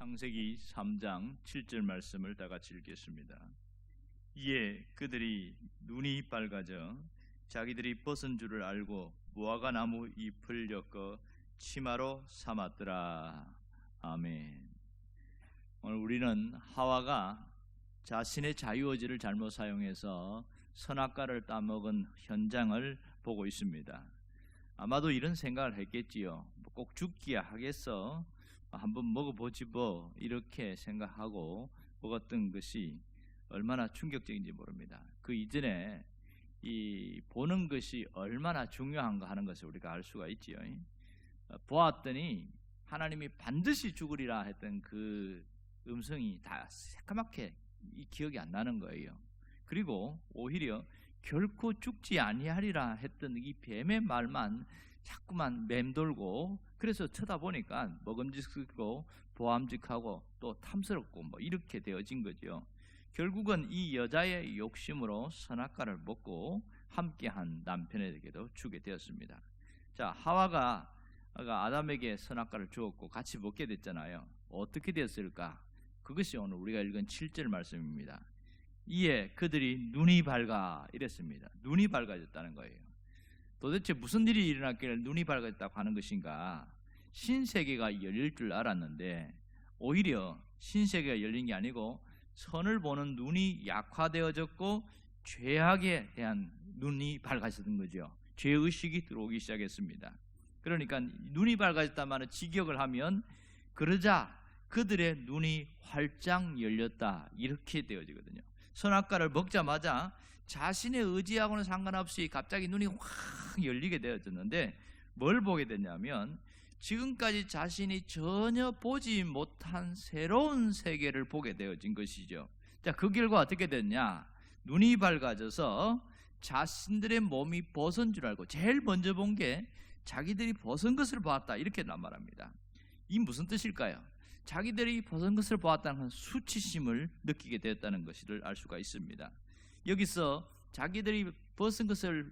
창세기 3장 7절 말씀을 다 같이 읽겠습니다. 이에 그들이 눈이 빨가져 자기들이 벗은 줄을 알고 무화과 나무 잎을 엮어 치마로 삼았더라. 아멘. 오늘 우리는 하와가 자신의 자유의지를 잘못 사용해서 선악과를 따먹은 현장을 보고 있습니다. 아마도 이런 생각을 했겠지요. 꼭 죽기야 하겠어, 한번 먹어보지 뭐, 이렇게 생각하고 먹었던 것이 얼마나 충격적인지 모릅니다. 그 이전에 이 보는 것이 얼마나 중요한가 하는 것을 우리가 알 수가 있지요. 보았더니 하나님이 반드시 죽으리라 했던 그 음성이 다 새까맣게 기억이 안 나는 거예요. 그리고 오히려 결코 죽지 아니하리라 했던 이 뱀의 말만 자꾸만 맴돌고, 그래서 쳐다보니까 먹음직스럽고 보암직하고 또 탐스럽고 뭐 이렇게 되어진 거죠. 결국은 이 여자의 욕심으로 선악과를 먹고 함께한 남편에게도 주게 되었습니다. 자, 하와가 아담에게 선악과를 주었고 같이 먹게 됐잖아요. 어떻게 되었을까? 그것이 오늘 우리가 읽은 7절 말씀입니다. 이에 그들이 눈이 밝아 이랬습니다. 눈이 밝아졌다는 거예요. 도대체 무슨 일이 일어났길래 눈이 밝아졌다고 하는 것인가? 신세계가 열릴 줄 알았는데 오히려 신세계가 열린 게 아니고 선을 보는 눈이 약화되어졌고 죄악에 대한 눈이 밝아졌던 거죠. 죄의식이 들어오기 시작했습니다. 그러니까 눈이 밝아졌다는 말은 직역을 하면 그러자 그들의 눈이 활짝 열렸다, 이렇게 되어지거든요. 선악과를 먹자마자 자신의 의지하고는 상관없이 갑자기 눈이 확 열리게 되어졌는데 뭘 보게 됐냐면 지금까지 자신이 전혀 보지 못한 새로운 세계를 보게 되어진 것이죠. 자, 그 결과 어떻게 됐냐? 눈이 밝아져서 자신들의 몸이 벗은 줄 알고 제일 먼저 본 게 자기들이 벗은 것을 보았다, 이렇게 말합니다. 이 무슨 뜻일까요? 자기들이 벗은 것을 보았다는 수치심을 느끼게 되었다는 것을 알 수가 있습니다. 여기서 자기들이 벗은 것을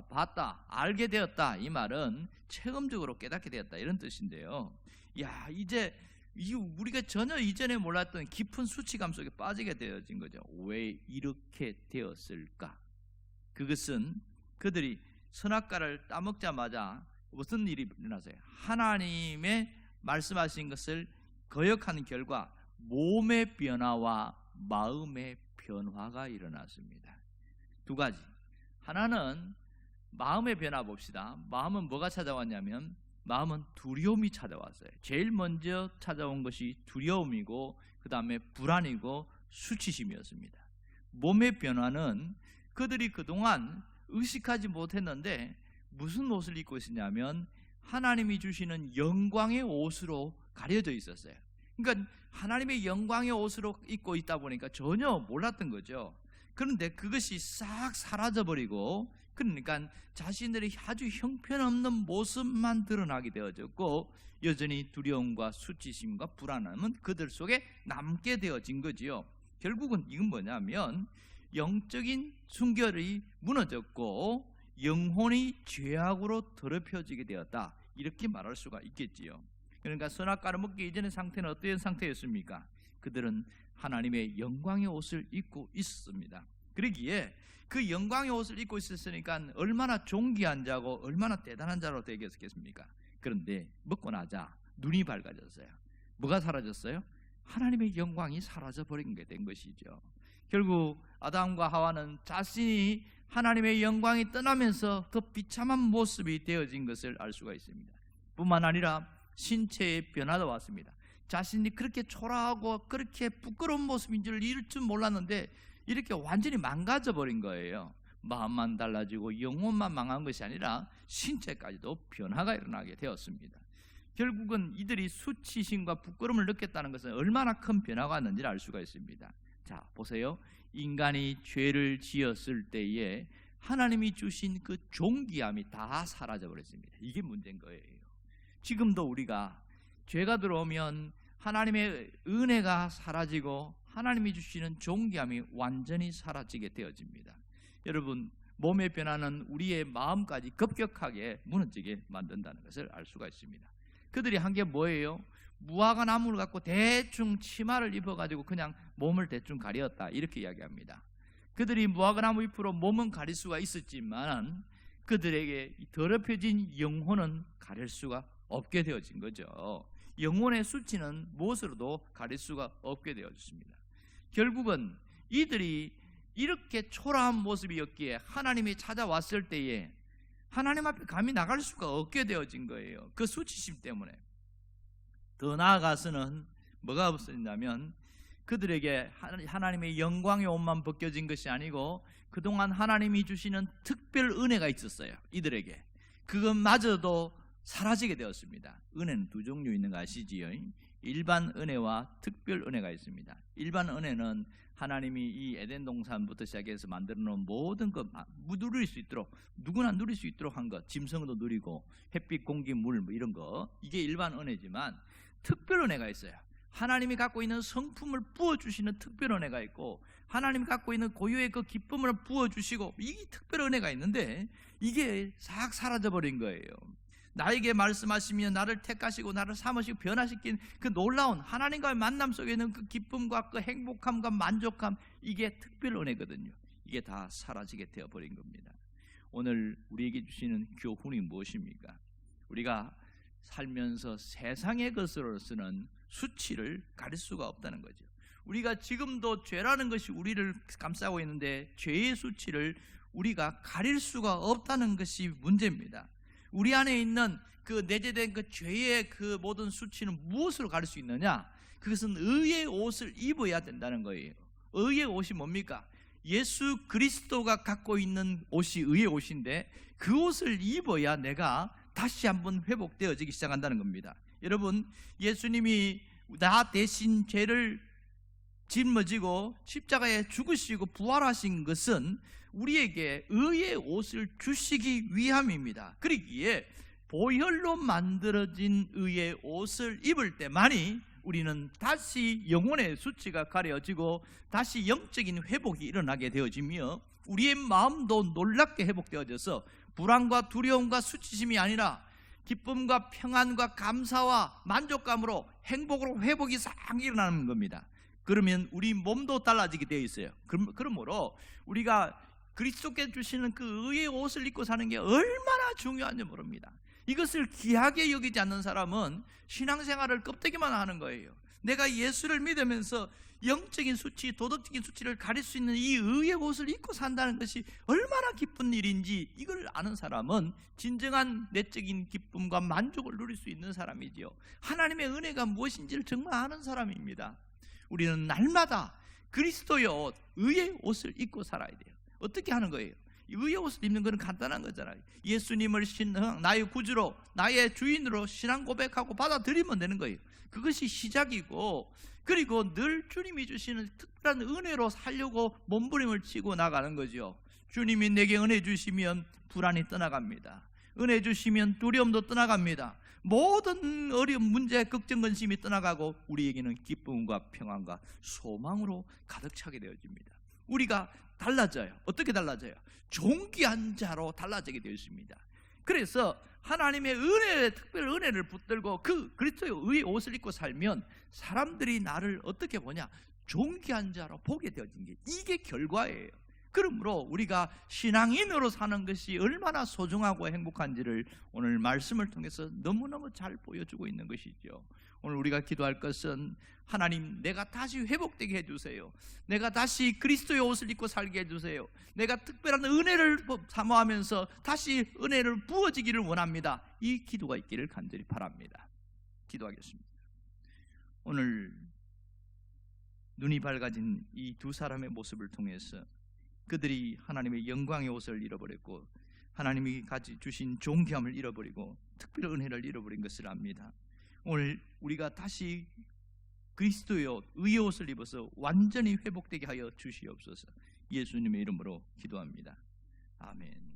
봤다, 알게 되었다, 이 말은 체험적으로 깨닫게 되었다, 이런 뜻인데요. 야, 이제 우리가 전혀 이전에 몰랐던 깊은 수치감 속에 빠지게 되어진 거죠. 왜 이렇게 되었을까? 그것은 그들이 선악과를 따먹자마자 무슨 일이 일어났어요? 하나님의 말씀하신 것을 거역하는 결과 몸의 변화와 마음의 변화가 일어났습니다. 두 가지. 하나는 마음의 변화 봅시다. 마음은 뭐가 찾아왔냐면 마음은 두려움이 찾아왔어요. 제일 먼저 찾아온 것이 두려움이고 그 다음에 불안이고 수치심이었습니다. 몸의 변화는 그들이 그동안 의식하지 못했는데 무슨 옷을 입고 있었냐면 하나님이 주시는 영광의 옷으로 가려져 있었어요. 그러니까 하나님의 영광의 옷으로 입고 있다 보니까 전혀 몰랐던 거죠. 그런데 그것이 싹 사라져버리고, 그러니까 자신들의 아주 형편없는 모습만 드러나게 되어졌고 여전히 두려움과 수치심과 불안함은 그들 속에 남게 되어진 거지요. 결국은 이건 뭐냐면 영적인 순결이 무너졌고 영혼이 죄악으로 더럽혀지게 되었다, 이렇게 말할 수가 있겠지요. 그러니까 선악과를 먹기 이전의 상태는 어떤 상태였습니까? 그들은 하나님의 영광의 옷을 입고 있었습니다. 그러기에 그 영광의 옷을 입고 있었으니까 얼마나 존귀한 자고 얼마나 대단한 자로 되겠습니까? 그런데 먹고 나자 눈이 밝아졌어요. 뭐가 사라졌어요? 하나님의 영광이 사라져버린 게 된 것이죠. 결국 아담과 하와는 자신이 하나님의 영광이 떠나면서 더 비참한 모습이 되어진 것을 알 수가 있습니다. 뿐만 아니라 신체의 변화도 왔습니다. 자신이 그렇게 초라하고 그렇게 부끄러운 모습인 줄 이럴 줄 몰랐는데 이렇게 완전히 망가져버린 거예요. 마음만 달라지고 영혼만 망한 것이 아니라 신체까지도 변화가 일어나게 되었습니다. 결국은 이들이 수치심과 부끄러움을 느꼈다는 것은 얼마나 큰 변화가 왔는지를 알 수가 있습니다. 자, 보세요. 인간이 죄를 지었을 때에 하나님이 주신 그 존귀함이 다 사라져버렸습니다. 이게 문제인 거예요. 지금도 우리가 죄가 들어오면 하나님의 은혜가 사라지고 하나님이 주시는 존귀함이 완전히 사라지게 되어집니다. 여러분, 몸의 변화는 우리의 마음까지 급격하게 무너지게 만든다는 것을 알 수가 있습니다. 그들이 한 게 뭐예요? 무화과 나무를 갖고 대충 치마를 입어가지고 그냥 몸을 대충 가렸다, 이렇게 이야기합니다. 그들이 무화과 나무 잎으로 몸은 가릴 수가 있었지만 그들에게 더럽혀진 영혼은 가릴 수가 없게 되어진 거죠. 영혼의 수치는 무엇으로도 가릴 수가 없게 되어졌습니다. 결국은 이들이 이렇게 초라한 모습이었기에 하나님이 찾아왔을 때에 하나님 앞에 감히 나갈 수가 없게 되어진 거예요. 그 수치심 때문에. 더 나아가서는 뭐가 없었냐면 그들에게 하나님의 영광의 옷만 벗겨진 것이 아니고 그동안 하나님이 주시는 특별 은혜가 있었어요. 이들에게 그것마저도 사라지게 되었습니다. 은혜는 두 종류 있는 거 아시지요? 일반 은혜와 특별 은혜가 있습니다. 일반 은혜는 하나님이 이 에덴 동산부터 시작해서 만들어 놓은 모든 것 누릴 수 있도록, 누구나 누릴 수 있도록 한 것, 짐승도 누리고 햇빛, 공기, 물 이런 거, 이게 일반 은혜지만 특별 은혜가 있어요. 하나님이 갖고 있는 성품을 부어주시는 특별 은혜가 있고 하나님이 갖고 있는 고유의 그 기쁨을 부어주시고, 이 특별 은혜가 있는데 이게 싹 사라져버린 거예요. 나에게 말씀하시며 나를 택하시고 나를 삼으시고 변화시킨 그 놀라운 하나님과의 만남 속에 있는 그 기쁨과 그 행복함과 만족함, 이게 특별 은혜거든요. 이게 다 사라지게 되어버린 겁니다. 오늘 우리에게 주시는 교훈이 무엇입니까? 우리가 살면서 세상의 것으로서는 수치를 가릴 수가 없다는 거죠. 우리가 지금도 죄라는 것이 우리를 감싸고 있는데 죄의 수치를 우리가 가릴 수가 없다는 것이 문제입니다. 우리 안에 있는 그 내재된 그 죄의 그 모든 수치는 무엇으로 가릴 수 있느냐? 그것은 의의 옷을 입어야 된다는 거예요. 의의 옷이 뭡니까? 예수 그리스도가 갖고 있는 옷이 의의 옷인데 그 옷을 입어야 내가 다시 한번 회복되어지기 시작한다는 겁니다. 여러분, 예수님이 나 대신 죄를 짊어지고 십자가에 죽으시고 부활하신 것은 우리에게 의의 옷을 주시기 위함입니다. 그러기에 보혈로 만들어진 의의 옷을 입을 때만이 우리는 다시 영혼의 수치가 가려지고 다시 영적인 회복이 일어나게 되어지며 우리의 마음도 놀랍게 회복되어져서 불안과 두려움과 수치심이 아니라 기쁨과 평안과 감사와 만족감으로 행복으로 회복이 싹 일어나는 겁니다. 그러면 우리 몸도 달라지게 되어 있어요. 그러므로 우리가 그리스도께 주시는 그 의의 옷을 입고 사는 게 얼마나 중요한지 모릅니다. 이것을 귀하게 여기지 않는 사람은 신앙생활을 껍데기만 하는 거예요. 내가 예수를 믿으면서 영적인 수치, 도덕적인 수치를 가릴 수 있는 이 의의 옷을 입고 산다는 것이 얼마나 기쁜 일인지 이걸 아는 사람은 진정한 내적인 기쁨과 만족을 누릴 수 있는 사람이지요. 하나님의 은혜가 무엇인지를 정말 아는 사람입니다. 우리는 날마다 그리스도의 옷, 의의 옷을 입고 살아야 돼요. 어떻게 하는 거예요? 의의 옷을 입는 것은 간단한 거잖아요. 예수님을 나의 구주로, 나의 주인으로 신앙 고백하고 받아들이면 되는 거예요. 그것이 시작이고, 그리고 늘 주님이 주시는 특별한 은혜로 살려고 몸부림을 치고 나가는 거죠. 주님이 내게 은혜 주시면 불안이 떠나갑니다. 은혜 주시면 두려움도 떠나갑니다. 모든 어려운 문제, 걱정, 근심이 떠나가고 우리에게는 기쁨과 평안과 소망으로 가득 차게 되어집니다. 우리가 달라져요. 어떻게 달라져요? 존귀한 자로 달라지게 되어 있습니다. 그래서 하나님의 은혜, 특별 은혜를 붙들고 그 그리스도의 의의 옷을 입고 살면 사람들이 나를 어떻게 보냐? 존귀한 자로 보게 되어진 게 이게 결과예요. 그러므로 우리가 신앙인으로 사는 것이 얼마나 소중하고 행복한지를 오늘 말씀을 통해서 너무너무 잘 보여주고 있는 것이죠. 오늘 우리가 기도할 것은 하나님, 내가 다시 회복되게 해주세요. 내가 다시 그리스도의 옷을 입고 살게 해주세요. 내가 특별한 은혜를 사모하면서 다시 은혜를 부어지기를 원합니다. 이 기도가 있기를 간절히 바랍니다. 기도하겠습니다. 오늘 눈이 밝아진 이 두 사람의 모습을 통해서 그들이 하나님의 영광의 옷을 잃어버렸고 하나님이 가지 주신 존귀함을 잃어버리고 특별한 은혜를 잃어버린 것을 압니다. 오늘 우리가 다시 그리스도의 옷, 의의 옷을 입어서 완전히 회복되게 하여 주시옵소서. 예수님의 이름으로 기도합니다. 아멘.